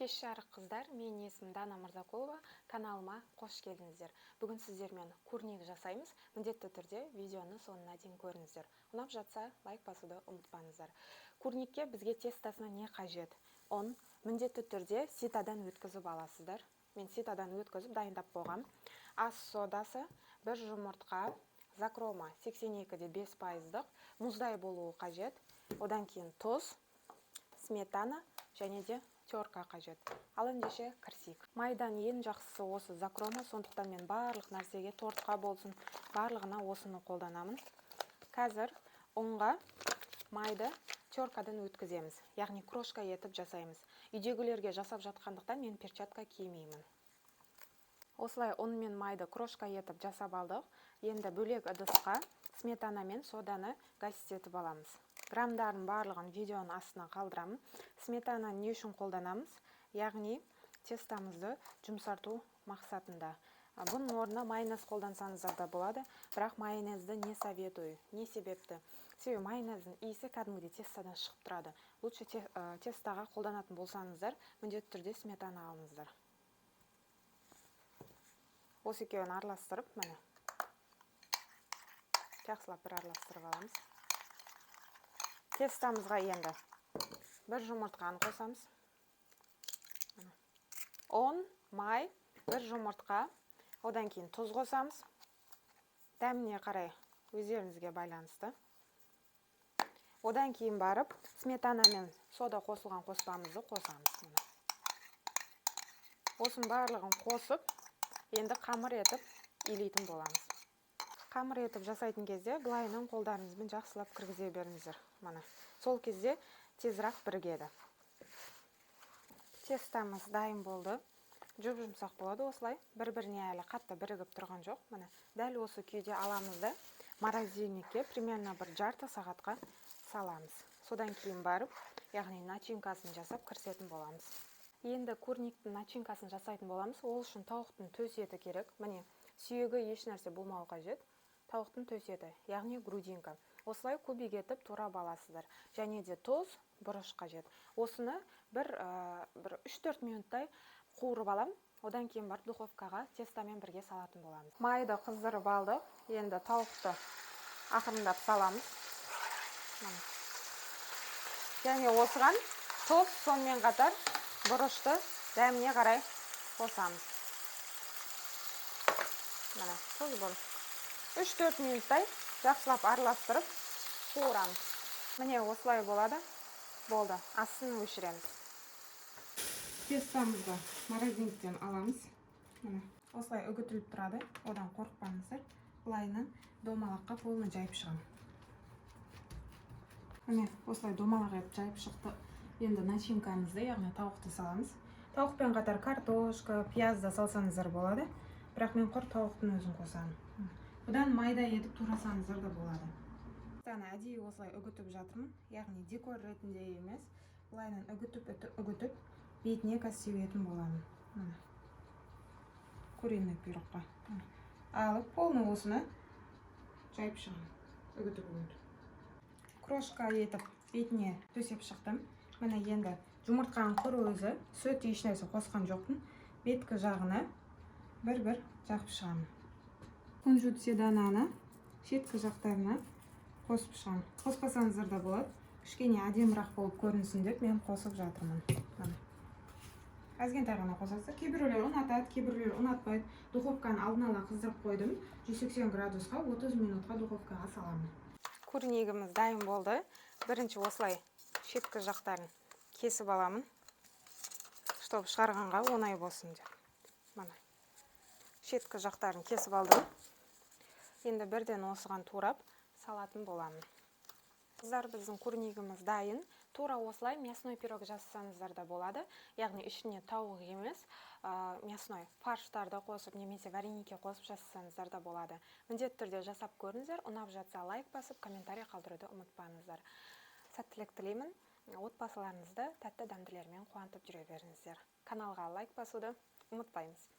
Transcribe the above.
Кеш жарық қыздар, мен есімім Дана Мырзакулова, каналыма қош келдіңіздер. Бүгін сіздермен курник жасаймыз. Міндетті түрде видеоны соңына дейін көріңіздер. Ұнап жатса, лайк басуды ұмытпаңыздар. Курникке бізге тестасына не қажет? Он міндетті түрде ситадан өткізіп аласыздар. Мен ситадан өткізіп дайындап қойғам. Ас содасы, бір жұмыртқа, закрома 82-де 5%, мұздай болуы қажет. Одан кейін тұз, сметана және де терка қажет. Ал ендеше кірісейік. Майдан ең жақсысы осы закрома, сондықтан мен барлық нәрсеге, тортқа болсын, барлығына осыны қолданамын. Қазір ұнға майды теркадан өткіземіз, яғни крошка етіп жасаймыз. Үйдегілерге жасап жатқандықтан мен перчатка кимеймін. Осылай ұн мен майды крошка етіп жасап алдық. Енді бөлек ыдысқа сметана мен соданы гаситетіп аламыз. Грамдарын барлығын видеоның астына қалдырамын. Сметананы не үшін қолданамыз? Яғни тестамызды жұмсарту мақсатында. Бұның орнына майонез қолдансаңыздар да болады, бірақ майонезді не советую, не себепті? Себебі майонездің иісі кәдімгідей тестадан шығып тұрады. Лучше тестаға қолданатын болсаңыздар, міндетті түрде сметана алыңыздар. Осы екеуін араластырып, міне. Жақсылап бір араластырып аламыз. Тестамызға енді бір жұмыртқаны қосамыз. Он, май, бір жұмыртқа, одан кейін тұз қосамыз. Дәміне қарай өздеріңізге байланысты. Одан кейін барып, сметана мен сода қосылған қоспамызды қосамыз. Осын барлығын қосып, енді қамыр етіп илейтін боламыз. Қамыр етіп жасайтын кезде былайынан қолдарыңызбен жақсылап кіргізе беріңіздер. Сол кезде тезірек бірігеді. Тестамыз дайын болды. Жұп-жұмсақ болады осылай. Бір-біріне әлі қатты бірігіп тұрған жоқ. Дәл осы күйде аламыз да морозильникке примерно бір жарты сағатқа саламыз. Содан кейін барып, яғни начинкасын жасап кірісетін боламыз. Енді курниктің начинкасын жасайтын боламыз. Ол үшін тауықтың төс еті керек. Сүйегі еш нәрсе болмауы қажет. Тауықтың төс еті, яғни грудинка. Осылай кубик етіп турап аласыздар. Және де тұз, бұрыш қажет. Осыны бір 3-4 минуттай қуырып алам. Одан кейін барып духовкаға тестамен бірге салатын боламыз. Майды қыздырып алдық. Енді тауықты ақырындап саламыз. Және осыған тұз, сонымен қатар бұрышты дәміне қарай қосамыз. Тұз бұрыш. 3-4 минуттай жақсылап араластырып қуырамыз. Міне осылай болады. Болды. Астын өшіреміз. Тестамызды морозильниктен аламыз. Осылай үгітіліп тұрады. Одан қорықпаңыздар. Былайынан домалаққа полны жайып шығам. Осылай домалақ етіп жайып шықты. Енді начинкамызды, яғни тауықты саламыз. Тауықпен қатар картошка, пияз да салсаңыздар болады. Бірақ мен құр тауықтың өзін қосамын. Бұдан майда етіп турасаңыздар да болады. Әдейі осылай үгітіп жатырмын. Яғни декор ретінде емес. Бұлайынан үгітіп, бетіне кәсіп етін боламын. Куриный пирогқа. Алып, полны осыны жайып шығам. Үгітіп. Крошка етіп бетіне төсеп шықтым. Міне енді жұмыртқаның құр өзі, сүт еш нәрсе қосқан жоқпын. Беткі жағына бір-бір жағып шығамын. Кунжут седананы шеткі жақтарына қосып шығамын. Қоспасаңыздар да болады. Кішкене әдемірақ болып көрінсін деп мен қосып жатырмын. Әзгентай ғана қосасыздар. Кейбіреулер ұнатады, кейбіреулер ұнатпайды. Духовканы алдын ала қыздырып қойдым. 180 градусқа 30 минутқа духовкаға саламын. Курнигіміз дайын болды. Бірінші осылай шеткі жақтарын кесіп аламын. Чтобы шығарғанға оңай болсын деп. Шеткі жақтарын кесіп алдым. Енді бірден осыған турап салатын боламын. Қыздар, біздің курнигіміз дайын. Тура осылай мясной пирог жасасаңыздар да болады. Яғни ішіне тауық емес, мясной фарштарды қосып, немесе варенике қосып жасасаңыздар да болады. Міндетті түрде жасап көріңіздер. Ұнап жатса лайк басып, комментарий қалдыруды ұмытпаңыздар. Сәттілік тілеймін. Отбасыларыңызды тәтті дәмділермен қуантып жүре беріңіздер. Каналға лайк басуды ұмытпаймыз.